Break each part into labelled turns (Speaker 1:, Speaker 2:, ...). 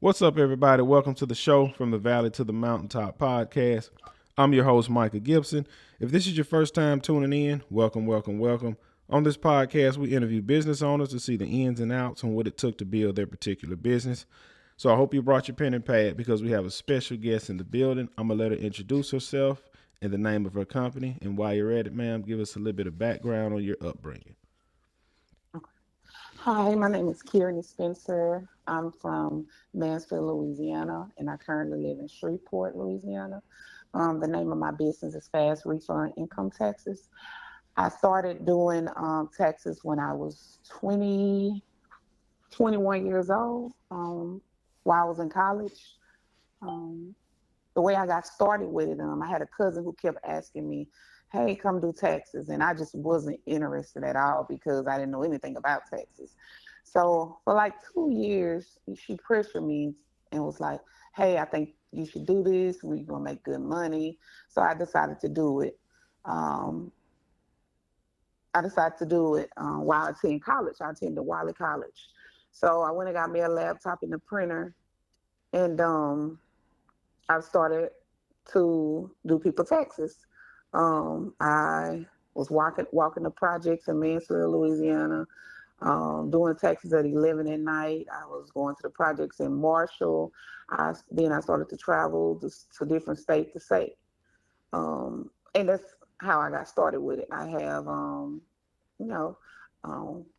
Speaker 1: What's up, everybody? Welcome to the show From the Valley to the Mountaintop podcast. I'm your host, Micah Gibson. If this is your first time tuning in, welcome, welcome, welcome. On this podcast, we interview business owners to see the ins and outs on what it took to build their particular business. So I hope you brought your pen and pad because we have a special guest in the building. I'm going to let her introduce herself and the name of her company. And while you're at it, ma'am, give us a little bit of background on your upbringing.
Speaker 2: Hi, my name is Kerenie Spencer. I'm from Mansfield, Louisiana, and I currently live in Shreveport, Louisiana. The name of my business is Fast Refund Income Taxes. I started doing taxes when I was 21 years old, while I was in college. Um, the way I got started with it, I had a cousin who kept asking me, hey, come do taxes. And I just wasn't interested at all because I didn't know anything about taxes. So for like 2 years, she pressured me and was like, hey, I think you should do this. We're going to make good money. So I decided to do it. Um, while I attended college. I attended Wiley College. So I went and got me a laptop and a printer. And I started to do people taxes. I was walking the projects in Mansfield, Louisiana, doing taxes at 11 at night. I was going to the projects in Marshall. Then I started to travel to different state to state. And that's how I got started with it. I have, you know,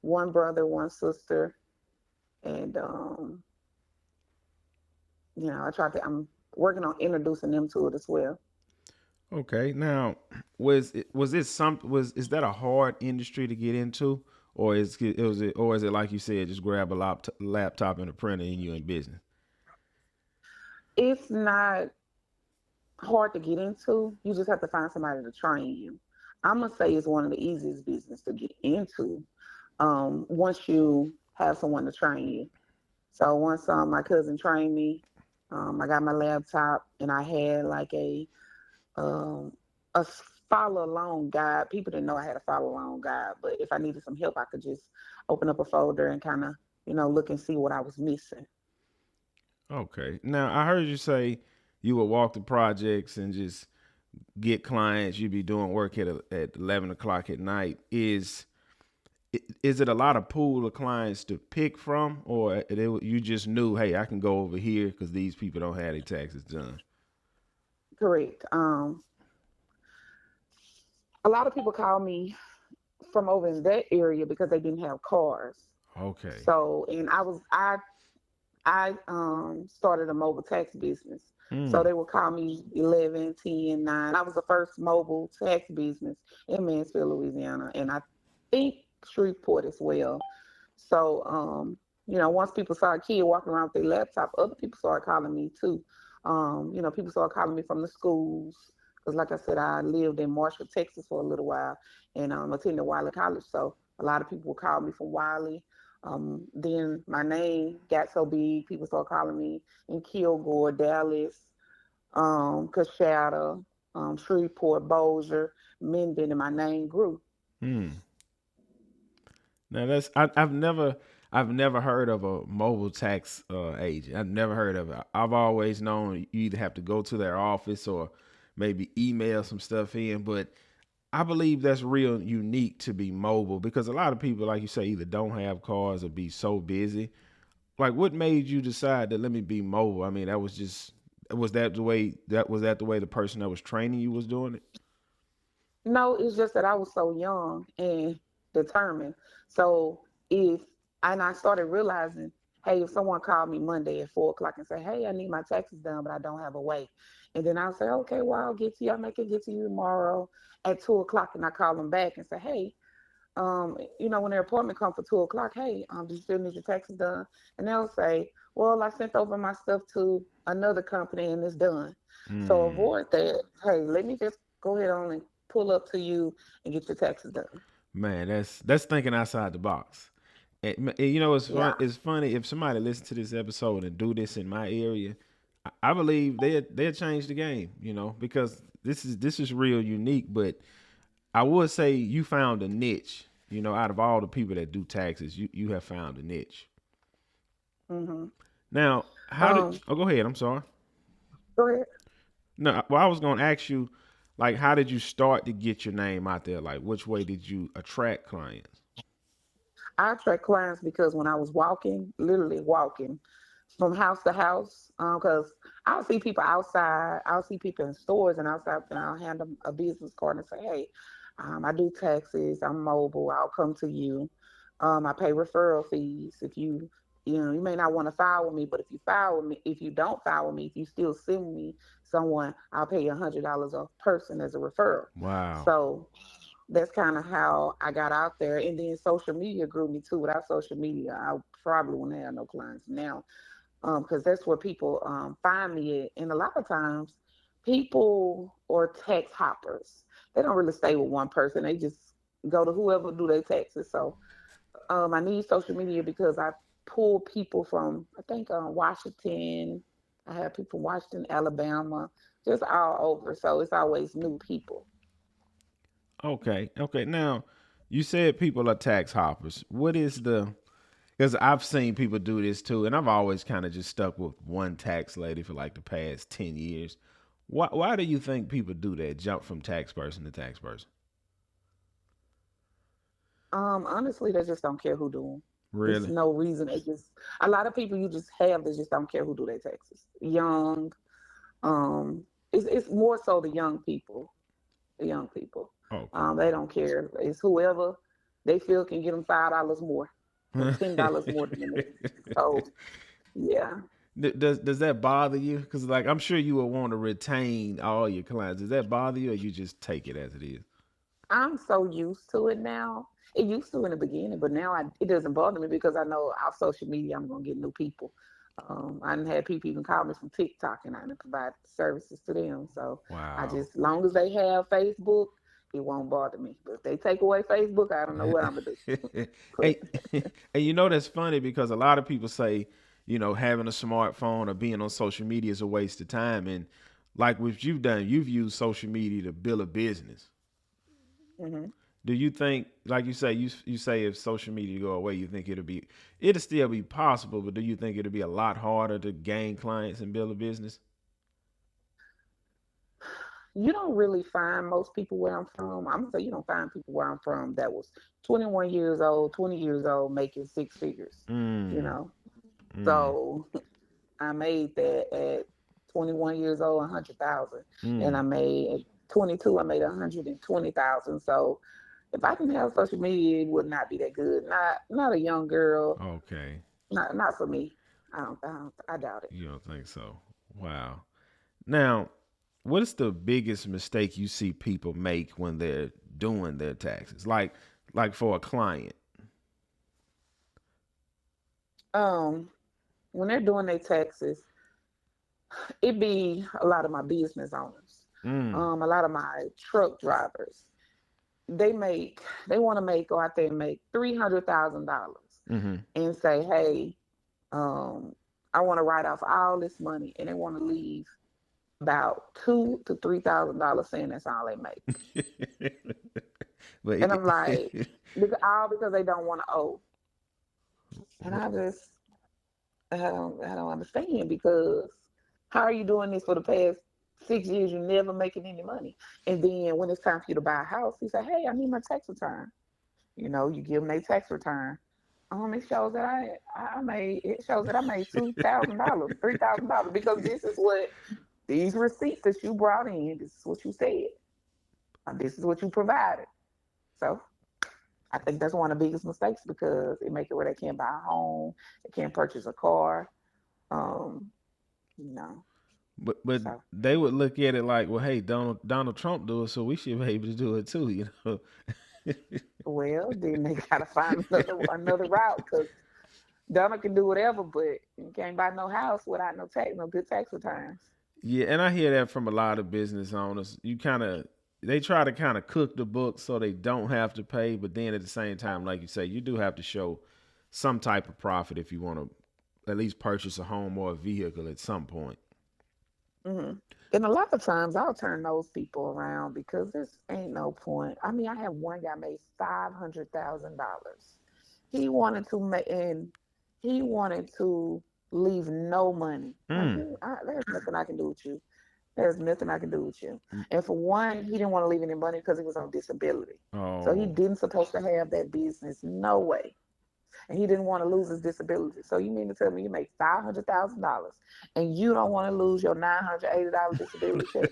Speaker 2: one brother, one sister, and I'm working on introducing them to it as well.
Speaker 1: Okay, now is that a hard industry to get into, or is it like you said, just grab a laptop and a printer and you're in business?
Speaker 2: It's not hard to get into. You just have to find somebody to train you. I'm gonna say it's one of the easiest business to get into. Once you have someone to train you. So once my cousin trained me, I got my laptop and I had like um, a follow along guide. People didn't know I had a follow along guide, but if I needed some help, I could just open up a folder and kind of look and see what I was missing.
Speaker 1: Okay, now I heard you say you would walk the projects and just get clients. You'd be doing work at 11 o'clock at night. Is it a lot of pool of clients to pick from, or you just knew, hey, I can go over here because these people don't have their taxes done?
Speaker 2: Correct. A lot of people call me from over in that area because they didn't have cars.
Speaker 1: Okay.
Speaker 2: So, and I started a mobile tax business. So
Speaker 1: Hmm.
Speaker 2: they would call me 11, 10, 9. I was the first mobile tax business in Mansfield, Louisiana, and I think Shreveport as well. So, once people saw a kid walking around with their laptop, other people started calling me too. People started calling me from the schools because, like I said, I lived in Marshall, Texas for a little while and attended Wiley College. So a lot of people would call me from Wiley. Then my name got so big, people started calling me in Kilgore, Dallas, Coshada, Shreveport, Bossier, Minden, and my name grew.
Speaker 1: Hmm. Now I've never heard of a mobile tax agent. I've never heard of it. I've always known you either have to go to their office or maybe email some stuff in. But I believe that's real unique to be mobile because a lot of people, like you say, either don't have cars or be so busy. Like, what made you decide that let me be mobile? I mean, that was just was that the way the person that was training you was doing it?
Speaker 2: No, it's just that I was so young and determined. So if and I started realizing, hey, if someone called me Monday at 4 o'clock and say, hey, I need my taxes done, but I don't have a way, and then I'll say, okay, well, I'll get to you. I'll make it get to you tomorrow at 2 o'clock, and I call them back and say, hey, when their appointment comes for 2 o'clock, hey, do you still need your taxes done? And they'll say, well, I sent over my stuff to another company and it's done. So
Speaker 1: Hmm.
Speaker 2: avoid that. Hey, let me just go ahead on and pull up to you and get your taxes done.
Speaker 1: Man, that's thinking outside the box. And it's
Speaker 2: Yeah.
Speaker 1: fun. It's funny if somebody listen to this episode and do this in my area. I believe they'll change the game. Because this is real unique. But I would say you found a niche. Out of all the people that do taxes, you have found a niche.
Speaker 2: hmm
Speaker 1: Now, how did?
Speaker 2: Um,
Speaker 1: Oh, go ahead. I'm sorry.
Speaker 2: Go ahead.
Speaker 1: No, well, I was gonna ask you, like, how did you start to get your name out there? Like, which way did you attract clients?
Speaker 2: I attract clients because when I was walking, literally walking from house to house, because I'll see people outside, I'll see people in stores and outside, and I'll hand them a business card and say, hey, I do taxes, I'm mobile, I'll come to you. I pay referral fees. If you may not want to file with me, but if you file with me, if you don't file with me, if you still send me someone, I'll pay you $100 a person as a referral.
Speaker 1: Wow.
Speaker 2: So that's kind of how I got out there. And then social media grew me too. Without social media, I probably wouldn't have no clients now, because that's where people find me at. And a lot of times, people or tax hoppers, they don't really stay with one person. They just go to whoever do their taxes. So I need social media because I pull people from, I think, Washington. I have people from Washington, Alabama, just all over. So it's always new people.
Speaker 1: Okay. Okay. Now, you said people are tax hoppers. What is the? Because I've seen people do this too, and I've always kind of just stuck with one tax lady for like the past 10 years. Why do you think people do that? Jump from tax person to tax person?
Speaker 2: Honestly, they just don't care who do them. It's
Speaker 1: Really?
Speaker 2: no reason. They just a lot of people you just have that just don't care who do their taxes. Young, it's more so the young people. The young people,
Speaker 1: Okay.
Speaker 2: they don't care. It's whoever they feel can get them $5 more or $10 more than the next. So yeah,
Speaker 1: Does that bother you? Because like I'm sure you would want to retain all your clients. Does that bother you, or you just take it as it is?
Speaker 2: I'm so used to it now. It used to in the beginning, but now it doesn't bother me because I know off social media I'm gonna get new people. I done had people even call me from TikTok, and I done provide services to them. So I
Speaker 1: Wow.
Speaker 2: just, long as they have Facebook, it won't bother me. But if they take away Facebook, I don't know what I'm gonna do.
Speaker 1: Hey, and you know that's funny because a lot of people say, having a smartphone or being on social media is a waste of time. And like what you've done, you've used social media to build a business.
Speaker 2: Hmm.
Speaker 1: Do you think, like you say, if social media go away, you think it'll still be possible, but do you think it'll be a lot harder to gain clients and build a business?
Speaker 2: You don't really find most people where I'm from. I'm gonna say you don't find people where I'm from that was 21 years old, 20 years old, making six figures. You
Speaker 1: Mm.
Speaker 2: know,
Speaker 1: Mm.
Speaker 2: so I made that at 21 years old, 100,000, and I
Speaker 1: Mm.
Speaker 2: made at 22, I made 120,000. So if I didn't have social media, it would not be that good. Not a young girl.
Speaker 1: Okay.
Speaker 2: Not for me. I doubt it.
Speaker 1: You don't think so? Wow. Now, what is the biggest mistake you see people make when they're doing their taxes? Like for a client.
Speaker 2: Um, when they're doing their taxes, it be a lot of my business owners,
Speaker 1: Mm.
Speaker 2: a lot of my truck drivers. They want to make go out there and make $300,000
Speaker 1: Mm-hmm.
Speaker 2: and say, hey, um, I want to write off all this money, and they want to leave about $2,000 to $3,000 saying that's all they make.
Speaker 1: but
Speaker 2: And I'm like, because they don't want to owe. And I don't understand because how are you doing this for the past 6 years? You're never making any money. And then when it's time for you to buy a house, you say, hey, I need my tax return. You give them their tax return. It shows that I made $2,000, $3,000 because this is what these receipts that you brought in. This is what you said. This is what you provided. So I think that's one of the biggest mistakes because it make it where they can't buy a home, they can't purchase a car. Um, you know,
Speaker 1: but
Speaker 2: so
Speaker 1: they would look at it like, well, hey, Donald Trump do it, so we should be able to do it too, you know.
Speaker 2: well then they gotta find another route because Donna can do whatever, but you can't buy no house without no good tax returns.
Speaker 1: Yeah, and I hear that from a lot of business owners. They try to kind of cook the book so they don't have to pay, but then at the same time, like you say, you do have to show some type of profit if you want to at least purchase a home or a vehicle at some point.
Speaker 2: Hmm. And a lot of times I'll turn those people around because this ain't no point. I mean, I have one guy made $500,000. He wanted to make, and he wanted to. leave no money. Like
Speaker 1: Mm.
Speaker 2: there's nothing I can do with you. There's nothing I can do with you.
Speaker 1: Mm.
Speaker 2: And for one, he didn't want to leave any money because he was on disability. So he
Speaker 1: Oh.
Speaker 2: didn't supposed to have that business. No way. And he didn't want to lose his disability. So you mean to tell me you make $500,000 and you don't want to lose your $980 disability check?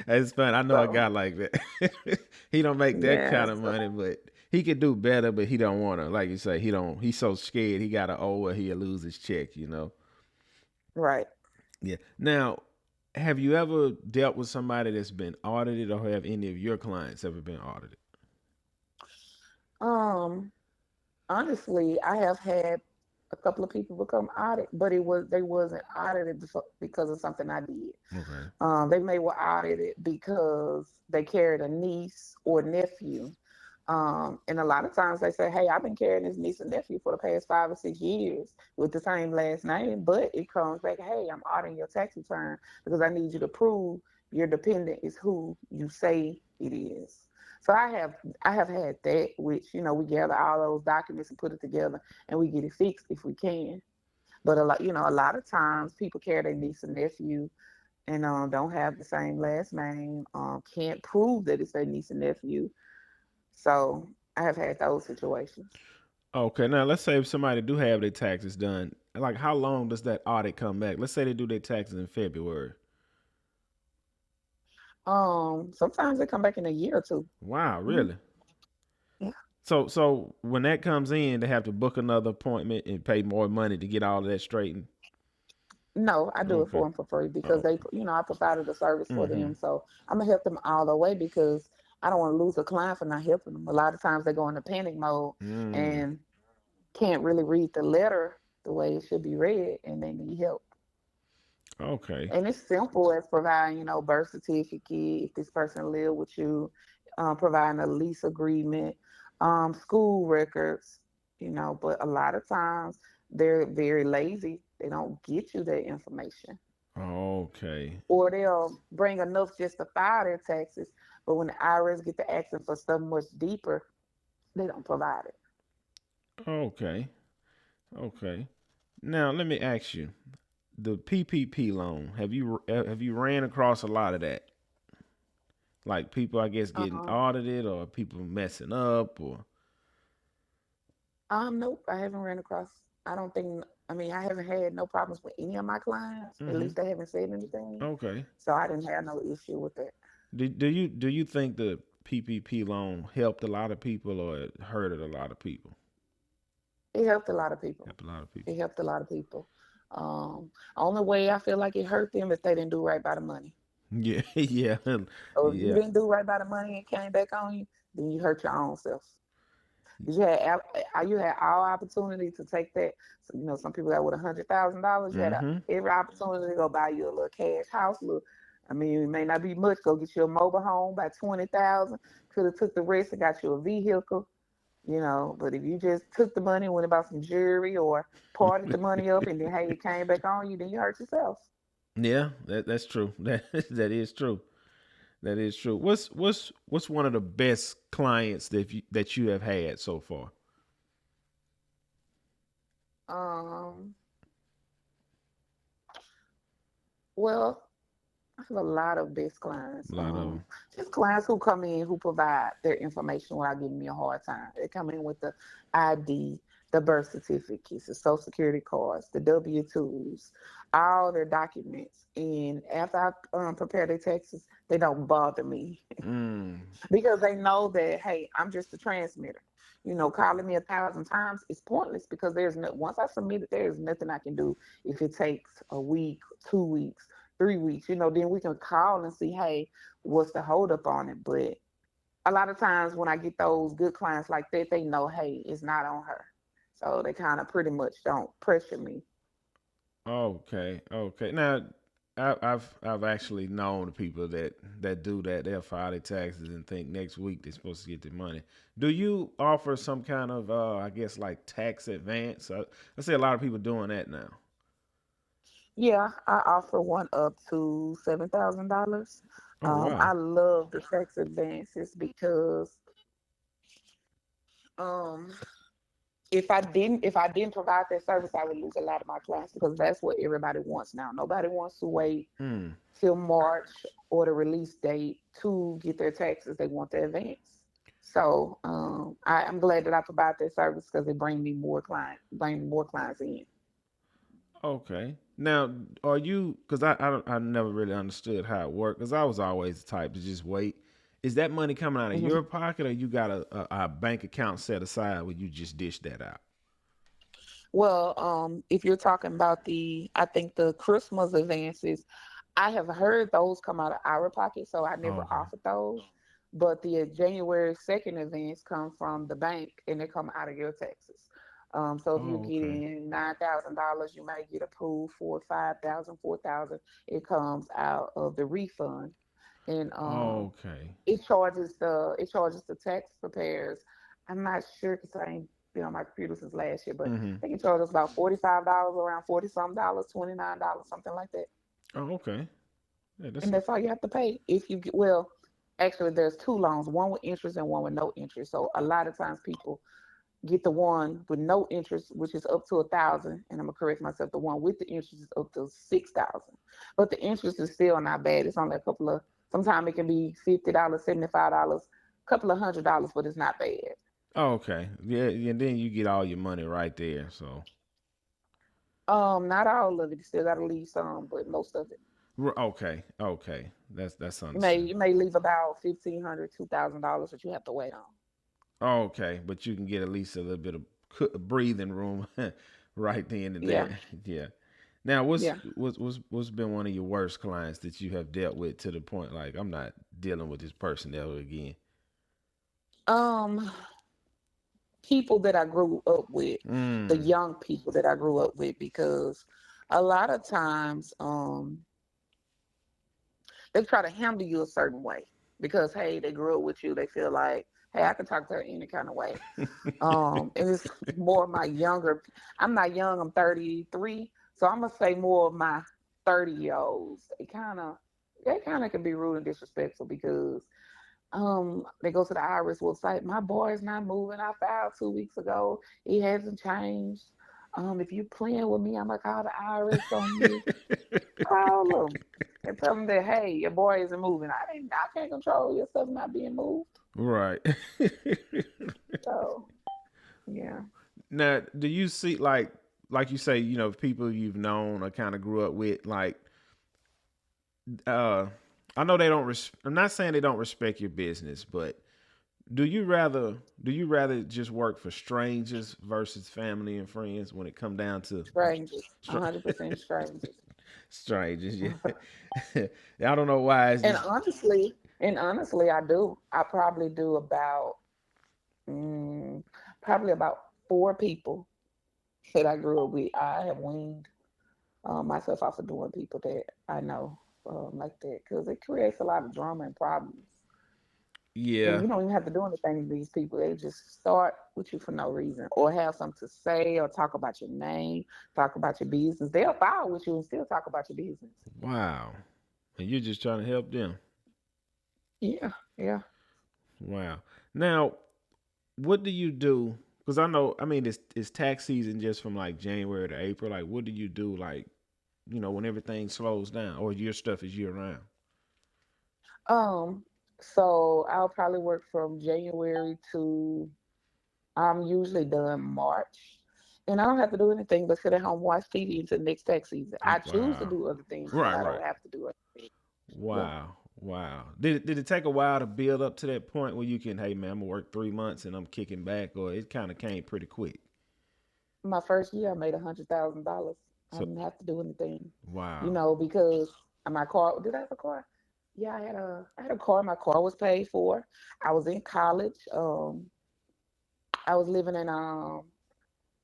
Speaker 1: It's fun. I know a
Speaker 2: So
Speaker 1: guy like that. He don't make that
Speaker 2: yeah,
Speaker 1: kind of
Speaker 2: so,
Speaker 1: money, but he could do better. But he don't want to, like you say, he don't. He's so scared. He got to owe or he'll lose his check. You know.
Speaker 2: right.
Speaker 1: Yeah. Now, have you ever dealt with somebody that's been audited, or have any of your clients ever been audited?
Speaker 2: Um, Honestly, I have had a couple of people become audited, but they wasn't audited because of something I did.
Speaker 1: Okay.
Speaker 2: They may were audited because they carried a niece or nephew. And a lot of times they say, hey, I've been carrying this niece and nephew for the past 5 or 6 years with the same last name, but it comes back, hey, I'm auditing your tax return because I need you to prove your dependent is who you say it is. So I have had that, which we gather all those documents and put it together, and we get it fixed if we can. But a lot of times people carry their niece and nephew and don't have the same last name, can't prove that it's their niece and nephew. So I have had those situations.
Speaker 1: Okay. Now, let's say if somebody do have their taxes done, like how long does that audit come back? Let's say they do their taxes in February.
Speaker 2: Sometimes they come back in a year or two.
Speaker 1: Wow,
Speaker 2: Mhm.
Speaker 1: really?
Speaker 2: Yeah.
Speaker 1: So when that comes in, they have to book another appointment and pay more money to get all of that straightened.
Speaker 2: No, I do it
Speaker 1: Okay.
Speaker 2: for them for free because
Speaker 1: Okay.
Speaker 2: I provided a service for
Speaker 1: Mm-hmm.
Speaker 2: them. So I'm gonna help them all the way because I don't want to lose a client for not helping them. A lot of times they go into panic mode
Speaker 1: Mm.
Speaker 2: and can't really read the letter the way it should be read, and they need help.
Speaker 1: Okay.
Speaker 2: And it's simple as providing, birth certificate if this person live with you, providing a lease agreement, school records, But a lot of times they're very lazy. They don't get you that information,
Speaker 1: Okay.
Speaker 2: or they'll bring enough just to file their taxes, but when the IRS get to asking for stuff much deeper, they don't provide it.
Speaker 1: Okay. Okay. Now let me ask you, the PPP loan. Have you ran across a lot of that? Like people, I guess, getting
Speaker 2: Um,
Speaker 1: audited, or people messing up, or
Speaker 2: Nope, I haven't ran across. I don't think. I mean, I haven't had no problems with any of my clients. At
Speaker 1: mm-hmm.
Speaker 2: least they haven't said anything,
Speaker 1: Okay.
Speaker 2: so I didn't have no issue with that.
Speaker 1: Do you think the PPP loan helped a lot of people or it hurted a lot of people?
Speaker 2: It helped a lot of people.
Speaker 1: Helped a lot of people.
Speaker 2: It helped a lot of people. Only way I feel like it hurt them if they didn't do right by the money.
Speaker 1: Yeah, yeah,
Speaker 2: So if you
Speaker 1: yeah.
Speaker 2: didn't do right by the money and came back on you, then you hurt your own self. Because you had all opportunity to take that. So, some people got with $100,000. You had
Speaker 1: Mm-hmm.
Speaker 2: every opportunity to go buy you a little cash house. Look, I mean, it may not be much. Go get you a mobile home by 20,000. Could have took the rest and got you a vehicle. But if you just took the money and went about some jewelry or parted the money up and then hey, it came back on you, then you hurt yourself.
Speaker 1: Yeah, that's true. That is true. That is true. What's one of the best clients that you have had so far?
Speaker 2: Um, well, I have a lot of best clients.
Speaker 1: A lot of them.
Speaker 2: Just clients who come in who provide their information without giving me a hard time. They come in with the ID, the birth certificates, the social security cards, the W-2s, all their documents. And after I prepare their taxes, they don't bother me
Speaker 1: Mm.
Speaker 2: because they know that, hey, I'm just a transmitter. Calling me 1,000 times is pointless because there's no, once I submit it, there's nothing I can do if it takes a week, 2 weeks, 3 weeks. Then we can call and see, hey, what's the holdup on it. But a lot of times when I get those good clients like that, they know, hey, it's not on her. So they kind of pretty much don't pressure me.
Speaker 1: Okay, okay. Now, I've actually known people that do that. They'll file their taxes and think next week they're supposed to get their money. Do you offer some kind of I guess like tax advance? I see a lot of people doing that now.
Speaker 2: Yeah, I offer one up to $7,000.
Speaker 1: Oh
Speaker 2: I
Speaker 1: wow.
Speaker 2: love the tax advances because um if I didn't provide that service, I would lose a lot of my clients because that's what everybody wants now. Nobody wants to wait
Speaker 1: Mm.
Speaker 2: till March or the release date to get their taxes. They want the advance. So I'm glad that I provide that service because it bring more clients in.
Speaker 1: Okay. Now, are you? Because I never really understood how it worked. Because I was always the type to just wait. Is that money coming out of
Speaker 2: Mhm.
Speaker 1: your pocket, or you got a bank account set aside where you just dish that out?
Speaker 2: Well, if you're talking about I think the Christmas advances, I have heard those come out of our pocket, so I never
Speaker 1: Okay.
Speaker 2: offered those. But the January 2nd advance come from the bank and they come out of your taxes. So if you're
Speaker 1: Oh, okay.
Speaker 2: getting $9,000, you might get approved for 5,000, 4,000. It comes out of the refund, and
Speaker 1: Okay.
Speaker 2: it charges the tax preparers. I'm not sure because I ain't been on my computer since last year, but
Speaker 1: Mm-hmm.
Speaker 2: I think it charges about $45, around 40 some dollars, $29, something like that.
Speaker 1: Oh, okay. Yeah,
Speaker 2: And
Speaker 1: that's a,
Speaker 2: that's all you have to pay if you get, well, actually there's two loans, one with interest and one with no interest. So a lot of times people get the one with no interest, which is up to 1,000, and I'm gonna correct myself, the one with the interest is up to 6,000. But the interest is still not bad. It's only a couple of, sometimes it can be $50, $75, a couple of $100, but it's not bad.
Speaker 1: oh, okay. Yeah, and then you get all your money right there. So
Speaker 2: Not all of it. You still gotta leave some, but most of it.
Speaker 1: okay, okay. That's
Speaker 2: You may
Speaker 1: understandable.
Speaker 2: you may leave about $1,500, $2,000 that you have to wait on.
Speaker 1: Okay, but you can get at least a little bit of breathing room right then and
Speaker 2: Yeah,
Speaker 1: there. Yeah. Now, what's
Speaker 2: yeah.
Speaker 1: what's what's what's been one of your worst clients that you have dealt with to the point like I'm not dealing with this person ever again?
Speaker 2: Um, People that I grew up with, the
Speaker 1: Mm.
Speaker 2: young people that I grew up with, because a lot of times, they try to handle you a certain way because hey, they grew up with you. They feel like, hey, I can talk to her any kind of way. And it's more of my younger. I'm not young. I'm 33, so I'm gonna say more of my 30-year olds. They kind of can be rude and disrespectful because they go to the IRS website. My boy is not moving. I filed 2 weeks ago. He hasn't changed. If you playing with me, I'm gonna call the IRS on you. Call them and tell them that hey, your boy isn't moving. I can't control your stuff not being moved.
Speaker 1: Right.
Speaker 2: So yeah.
Speaker 1: Now, do you see like you say, people you've known or kind of grew up with, like uh I know they don't I'm not saying they don't respect your business, but do you rather just work for strangers versus family and friends when it come down to
Speaker 2: Strangers,
Speaker 1: str-
Speaker 2: 100% strangers.
Speaker 1: strangers? Yeah. I don't know why it's
Speaker 2: And
Speaker 1: just
Speaker 2: honestly, I do. I probably do about mm, probably about four people that I grew up with. I have weaned myself off of doing people that I know like that because it creates a lot of drama and problems. And
Speaker 1: yeah.
Speaker 2: you don't even have to do anything to these people. They just start with you for no reason or have something to say or talk about your name, talk about your business. They'll file with you and still talk about your business.
Speaker 1: Wow. And you're just trying to help them.
Speaker 2: Yeah, yeah.
Speaker 1: Wow. Now, what do you do? Because I know, I mean, it's tax season just from like January to April. Like, what do you do, like, when everything slows down, or your stuff is year round?
Speaker 2: Um, so I'll probably work from January to I'm usually done March. And I don't have to do anything but sit at home, watch TV until next tax season. I choose to
Speaker 1: Wow.
Speaker 2: do other things, but
Speaker 1: Right,
Speaker 2: I
Speaker 1: right.
Speaker 2: don't have to do it. Yeah.
Speaker 1: Wow. Wow. Did it take a while to build up to that point where you can, hey man, I'm gonna work 3 months and I'm kicking back, or it kind of came pretty quick?
Speaker 2: My first year I made $100,000. I
Speaker 1: So,
Speaker 2: didn't have to do anything.
Speaker 1: wow.
Speaker 2: Because my car, did I have a car? Yeah, I had a car. My car was paid for. I was in college. I was living in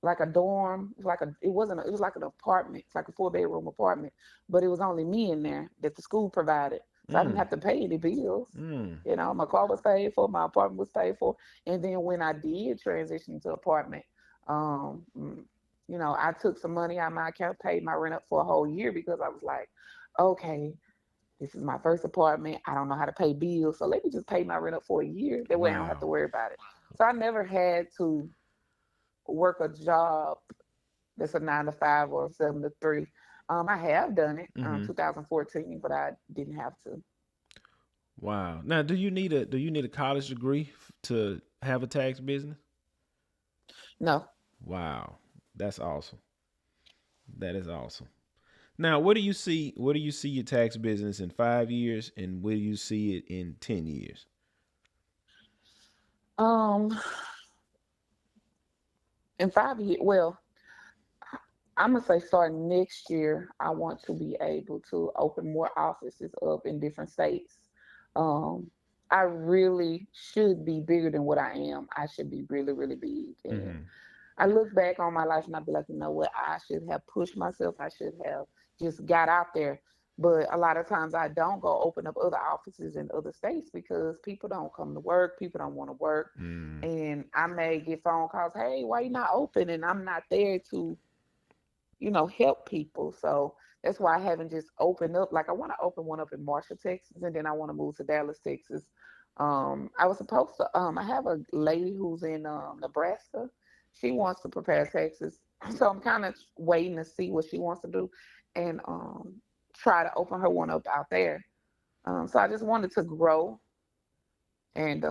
Speaker 2: like a dorm. It wasn't it was like an apartment. It's like a 4 bedroom apartment, but it was only me in there that the school provided. So I didn't
Speaker 1: Mm.
Speaker 2: have to pay any bills.
Speaker 1: Mm.
Speaker 2: My car was paid for, my apartment was paid for. And then when I did transition to apartment, um, mm, I took some money out of my account, paid my rent up for a whole year because I was like, okay, this is my first apartment. I don't know how to pay bills. So let me just pay my rent up for a year. That way I don't have to
Speaker 1: Wow.
Speaker 2: worry about it. So I never had to work a job that's a 9 to 5 or 7 to 3. I have done it,
Speaker 1: Mm-hmm.
Speaker 2: 2014, but I didn't have to.
Speaker 1: Wow. Now, do you need a college degree to have a tax business?
Speaker 2: No.
Speaker 1: Wow, that's awesome. That is awesome. Now, where do you see your tax business in 5 years, and where do you see it in 10 years?
Speaker 2: Um, in 5 years, well, I'm gonna say starting next year, I want to be able to open more offices up in different states. Um, I really should be bigger than what I am. I should be really, really big. And
Speaker 1: Mm-hmm.
Speaker 2: I look back on my life and I be like, you know what? I should have pushed myself. I should have just got out there. But a lot of times I don't go open up other offices in other states because people don't come to work. People don't want to work.
Speaker 1: Mm.
Speaker 2: And I may get phone calls, hey, why you not open? And I'm not there to help people. So that's why I haven't just opened up. Like I want to open one up in Marshall, Texas, and then I want to move to Dallas, Texas. I was supposed to. I have a lady who's in Nebraska. She wants to prepare taxes, so I'm kind of waiting to see what she wants to do, and try to open her one up out there. So I just wanted to grow, and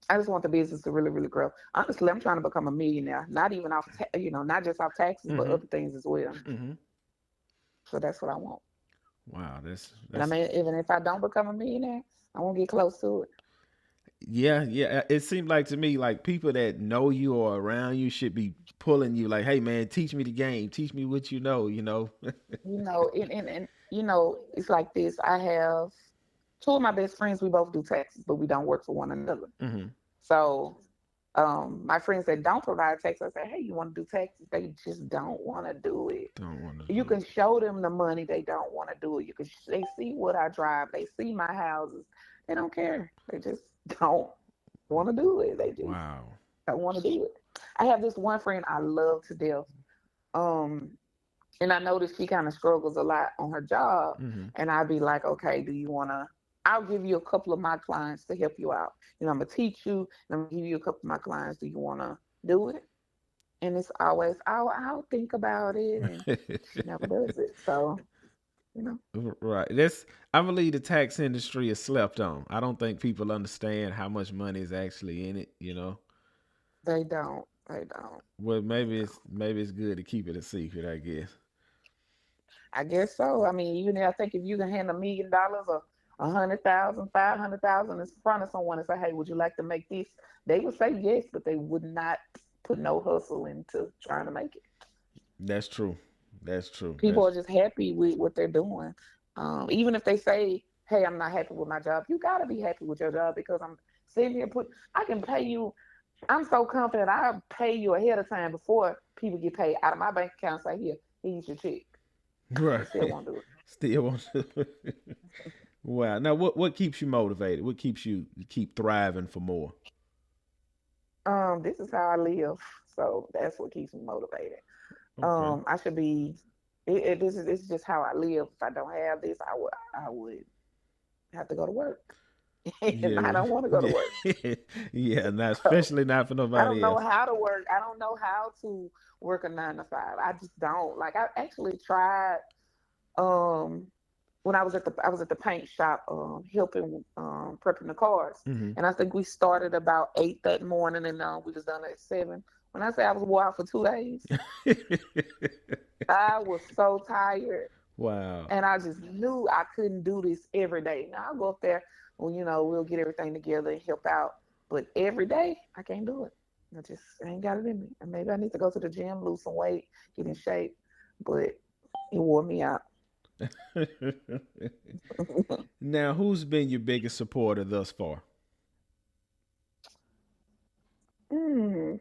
Speaker 2: I just want the business to really, really grow. Honestly, I'm trying to become a millionaire, not even off, not just off taxes, but
Speaker 1: Mm-hmm.
Speaker 2: other things as well.
Speaker 1: Mm-hmm.
Speaker 2: So that's what I want.
Speaker 1: Wow, that's
Speaker 2: And I
Speaker 1: that's
Speaker 2: mean, even if I don't become a millionaire, I won't get close to it.
Speaker 1: yeah, yeah. It seemed like to me like people that know you or around you should be pulling you like, hey man, teach me the game, teach me what you know, you know.
Speaker 2: And it's like this. I have two of my best friends. We both do taxes, but we don't work for one another.
Speaker 1: Mm-hmm.
Speaker 2: So, my friends that don't provide taxes, I say, hey, you want to do taxes? They just don't want to do it.
Speaker 1: Don't want to
Speaker 2: You
Speaker 1: do
Speaker 2: can show them the money, they don't want to do it. They see what I drive, they see my houses, they don't care. They just don't want to do it. They
Speaker 1: it.
Speaker 2: just
Speaker 1: Wow.
Speaker 2: don't want to do it. I have this one friend I love to death. Um, and I notice she kind of struggles a lot on her job.
Speaker 1: Mm-hmm.
Speaker 2: And I'd be like, okay, do you want to? I'll give you a couple of my clients to help you out. I'm gonna teach you, and I'm gonna give you a couple of my clients. Do you want to do it? And it's always, I'll think about it, and she never does it. So, you know,
Speaker 1: Right. That's I believe the tax industry is slept on. I don't think people understand how much money is actually in it, you know.
Speaker 2: they don't, they don't,
Speaker 1: Well,
Speaker 2: they
Speaker 1: maybe it's good to keep it a secret, I guess.
Speaker 2: I guess so. I mean, I think if you can hand $1 million or 100,000, 500,000 in front of someone and say, "Hey, would you like to make this?" They would say yes, but they would not put no hustle into trying to make it.
Speaker 1: That's true. That's true.
Speaker 2: People are just happy with what they're doing. Even if they say, "Hey, I'm not happy with my job," you gotta be happy with your job because I'm sitting here I can pay you. I'm so confident I'll pay you ahead of time before people get paid out of my bank account. Say, here, here's your check. They
Speaker 1: right.
Speaker 2: still won't do it.
Speaker 1: Still want to. Wow. Now, what keeps you motivated? What keeps you keep thriving for more?
Speaker 2: This is how I live, so that's what keeps me motivated.
Speaker 1: Okay.
Speaker 2: I should be. This is just how I live. If I don't have this, I would have to go to work, and I
Speaker 1: Yeah.
Speaker 2: don't want to go to work.
Speaker 1: Yeah. Yeah. Not
Speaker 2: So
Speaker 1: especially not for
Speaker 2: I don't
Speaker 1: nobody
Speaker 2: know
Speaker 1: else.
Speaker 2: how to work. I don't know how to work a 9 to 5. I just don't. Like I actually tried. Um, when I was at the paint shop, helping prepping the cars,
Speaker 1: Mm-hmm.
Speaker 2: and I think we started about 8 that morning, and we was done at 7. When I say I was wore out for 2 days, I was so tired,
Speaker 1: wow.
Speaker 2: and I just knew I couldn't do this every day. Now I'll go up there, well, we'll get everything together and help out, but every day I can't do it. I just ain't got it in me. And maybe I need to go to the gym, lose some weight, get in shape, but it wore me out.
Speaker 1: Now, who's been your biggest supporter thus far?
Speaker 2: Mm.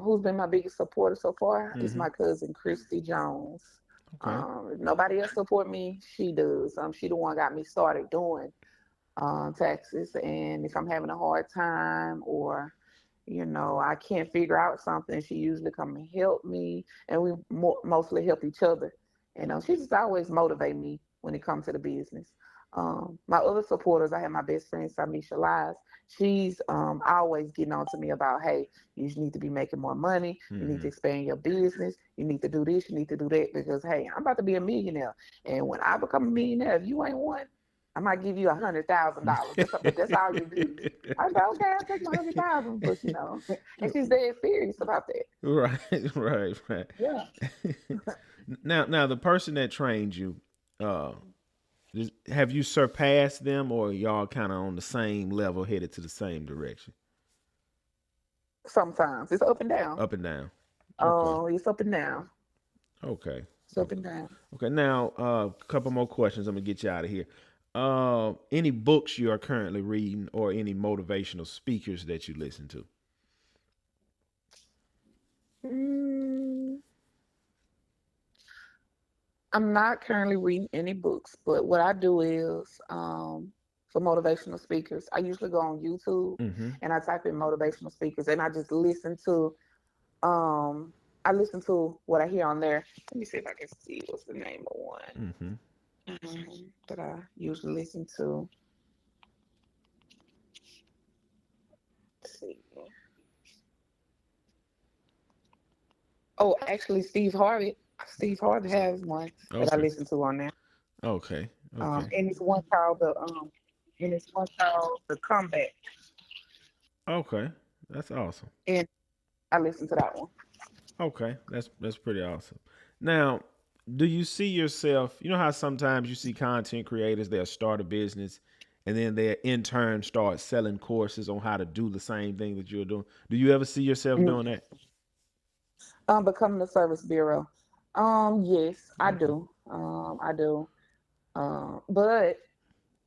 Speaker 2: Who's been my biggest supporter so far is
Speaker 1: Mm-hmm.
Speaker 2: my cousin Christy Jones.
Speaker 1: Okay.
Speaker 2: If nobody else support me, she does. She the one got me started doing taxes. And if I'm having a hard time or I can't figure out something, she usually come and help me, and we mostly help each other. She just always motivate me when it comes to the business. My other supporters, I have my best friend Samisha Lies. She's always getting on to me about, hey, you need to be making more money. You need to
Speaker 1: Mm-hmm.
Speaker 2: expand your business. You need to do this. You need to do that because hey, I'm about to be a millionaire. And when I become a millionaire, if you ain't one, I might give you $100,000. But that's all you need. I was like, okay, I'll take my 100,000. But and she's dead serious about that.
Speaker 1: Right, right, right.
Speaker 2: Yeah.
Speaker 1: Now, the person that trained you, uh, have you surpassed them, or y'all kind of on the same level, headed to the same direction?
Speaker 2: Sometimes it's up and down.
Speaker 1: Up and down. Okay.
Speaker 2: Oh, it's up and down.
Speaker 1: Okay.
Speaker 2: It's up
Speaker 1: Okay.
Speaker 2: and down.
Speaker 1: Okay. Now, a couple more questions. I'm gonna get you out of here. Any books you are currently reading, or any motivational speakers that you listen to?
Speaker 2: Mm, I'm not currently reading any books, but what I do is for motivational speakers, I usually go on YouTube
Speaker 1: Mm-hmm.
Speaker 2: and I type in motivational speakers and I just um listen to what I hear on there. Let me see if I can see what's the name of one
Speaker 1: Mm-hmm.
Speaker 2: that I usually listen to. Let's see. Oh, actually, Steve Harvey has one that I
Speaker 1: Okay.
Speaker 2: listen to on there.
Speaker 1: Okay. Okay.
Speaker 2: And it's one called the comeback,
Speaker 1: Okay. That's awesome.
Speaker 2: and I listen to that one.
Speaker 1: Okay, that's pretty awesome. Now, do you see yourself? You know how sometimes you see content creators, they'll start a business, and then they in turn start selling courses on how to do the same thing that you're doing. Do you ever see yourself
Speaker 2: Mm.
Speaker 1: doing that?
Speaker 2: Becoming a service bureau. Yes, I
Speaker 1: Okay.
Speaker 2: do. I do. But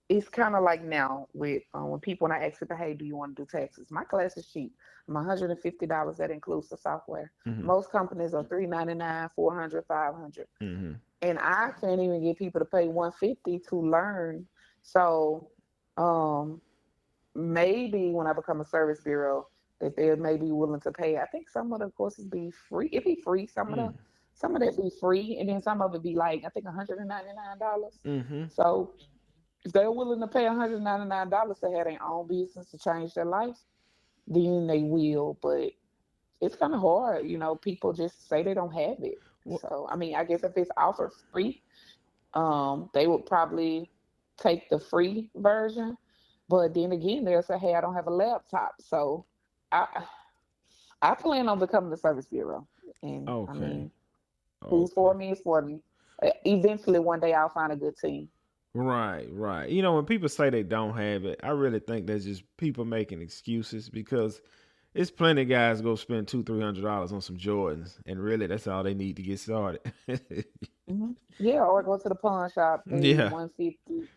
Speaker 2: it's kind of like now with when people when I ask people, hey, do you want to do taxes? My class is cheap. I'm $150. That includes the software.
Speaker 1: Mhm.
Speaker 2: Most companies are $399, 400, 500,
Speaker 1: Mhm.
Speaker 2: and I can't even get people to pay 150 to learn. So, um, maybe when I become a service bureau, that they may be willing to pay. I think some of the courses be free. It be free.
Speaker 1: Mm.
Speaker 2: Some of that be free, and then some of it be like I think $199.
Speaker 1: Mhm.
Speaker 2: So if they're willing to pay $199 to have their own business to change their life, then they will. But it's kind of hard, People just say they don't have it.
Speaker 1: What?
Speaker 2: So I mean, I guess if it's offered free, they would probably take the free version. But then again, they'll say, "Hey, I don't have a laptop." So I I plan on becoming the service bureau, and I
Speaker 1: Okay.
Speaker 2: mean, who's
Speaker 1: Okay.
Speaker 2: for me is for me. Eventually, one day I'll find a good team.
Speaker 1: Right, right. You know, when people say they don't have it, I really think that's just people making excuses because it's plenty of guys go spend $200-300 on some Jordans, and really that's all they need to get started.
Speaker 2: Yeah, or go to the pawn shop, pay
Speaker 1: Yeah.
Speaker 2: 150.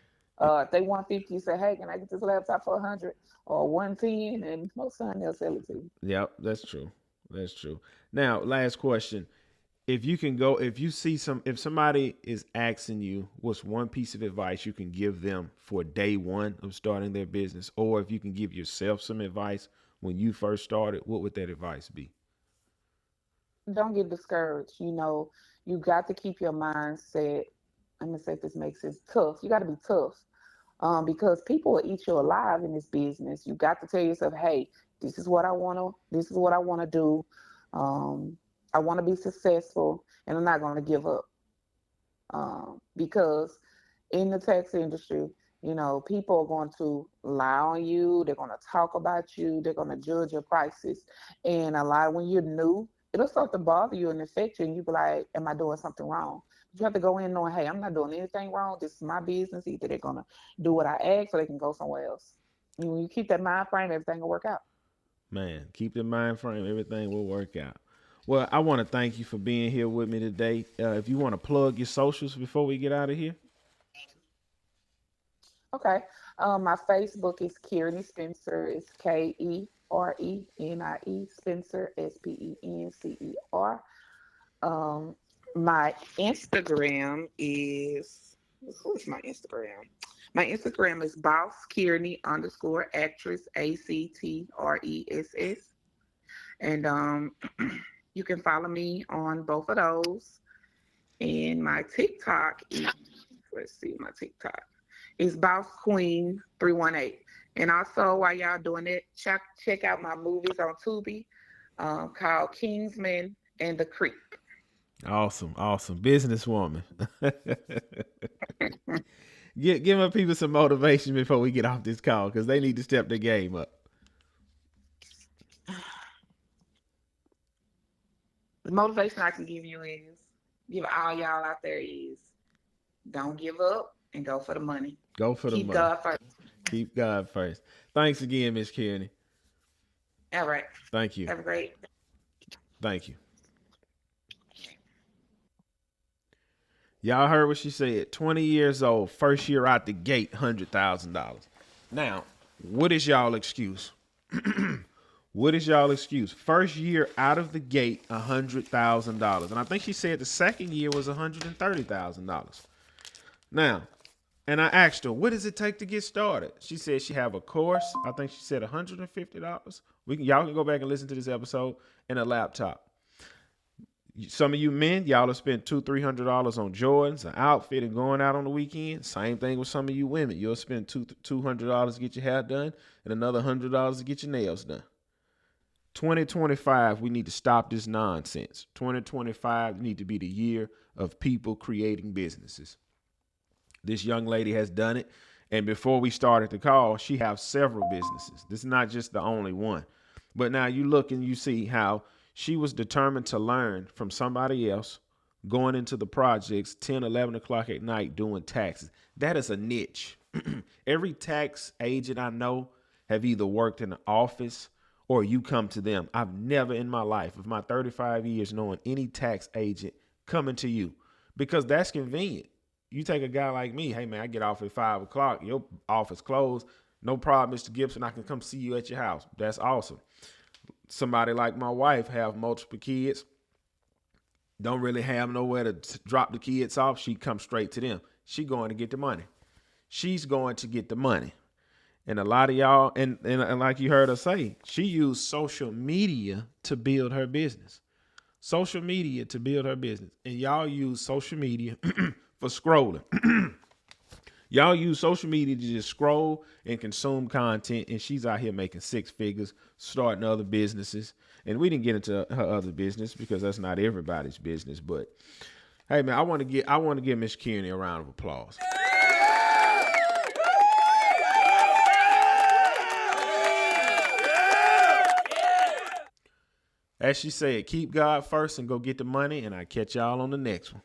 Speaker 2: If they 150, you say, "Hey, can I get this laptop for 100 or 110?" And most time they'll sell it to you.
Speaker 1: Yep, that's true. That's true. Now, last question. If you can go, if you see if somebody is asking you what's one piece of advice you can give them for day one of starting their business, or if you can give yourself some advice when you first started, what would that advice be?
Speaker 2: Don't get discouraged. You got to keep your mindset. I'm gonna say if this makes sense. Tough. You got to be tough. Because people will eat you alive in this business. You got to tell yourself, "Hey, this is what I want to. This is what I want to do. Um, I want to be successful, and I'm not going to give up." Because in the tax industry, people are going to lie on you. They're going to talk about you. They're going to judge your prices. And a lot when you're new, it'll start to bother you and affect you. And you be like, "Am I doing something wrong?" But you have to go in knowing, "Hey, I'm not doing anything wrong. This is my business. Either they're going to do what I ask or they can go somewhere else." When you keep that mind frame, everything will work out.
Speaker 1: Man, keep the mind frame, everything will work out. Well, I want to thank you for being here with me today. If you want to plug your socials before we get out of here.
Speaker 2: Okay. My Facebook is Kerenie Spencer. It's Kerenie Spencer Spencer. Um, my Instagram is who's my Instagram? My Instagram is Boss Kearney _ actress ACTRESS. And you can follow me on both of those. And my TikTok is let's see my TikTok. It's Boss Queen 318. And also, while y'all doing it, check out my movies on Tubi called Kingsman and The Creep.
Speaker 1: Awesome, awesome. Businesswoman. Give my people some motivation before we get off this call because they need to step their game up.
Speaker 2: The motivation I can give all y'all out there is don't give up and go for the money.
Speaker 1: Go for the
Speaker 2: Keep
Speaker 1: money.
Speaker 2: God first.
Speaker 1: Keep God first. Thanks again, Miss Kerenie.
Speaker 2: All right.
Speaker 1: Thank you.
Speaker 2: Have a great.
Speaker 1: Thank you. Y'all heard what she said. 20 years old, first year out the gate, $100,000. Now, what is y'all excuse? What is y'all excuse? First year out of the gate, $100,000. And I think she said the second year was $130,000. Now, and I asked her, what does it take to get started? She said she have a course. I think she said $150. Y'all can go back and listen to this episode, and a laptop. Some of you men, y'all have spent $200-$300 on Jordans, an outfit, and going out on the weekend. Same thing with some of you women. You'll spend $200 to get your hair done, and another $100 to get your nails done. 2025, we need to stop this nonsense. 2025 need to be the year of people creating businesses. This young lady has done it, and before we started the call, she has several businesses. This is not just the only one. But now you look and you see how she was determined to learn from somebody else, going into the projects 10, 11 o'clock at night doing taxes. That is a niche. Every tax agent I know have either worked in an office or you come to them. I've never in my life, of my 35 years, knowing any tax agent coming to you because that's convenient. You take a guy like me, hey man, I get off at 5 o'clock, your office closed. No problem, Mr. Gibson, I can come see you at your house. That's awesome. Somebody like my wife have multiple kids, don't really have nowhere to drop the kids off. She comes straight to them. She going to get the money. She's going to get the money. And a lot of y'all, and like you heard her say, she used social media to build her business. Social media to build her business. And y'all use social media for scrolling. Y'all use social media to just scroll and consume content, and she's out here making six figures, starting other businesses. And we didn't get into her other business because that's not everybody's business. But hey, man, I want to give Miss Kerenie a round of applause. As she said, keep God first and go get the money, and I catch y'all on the next one.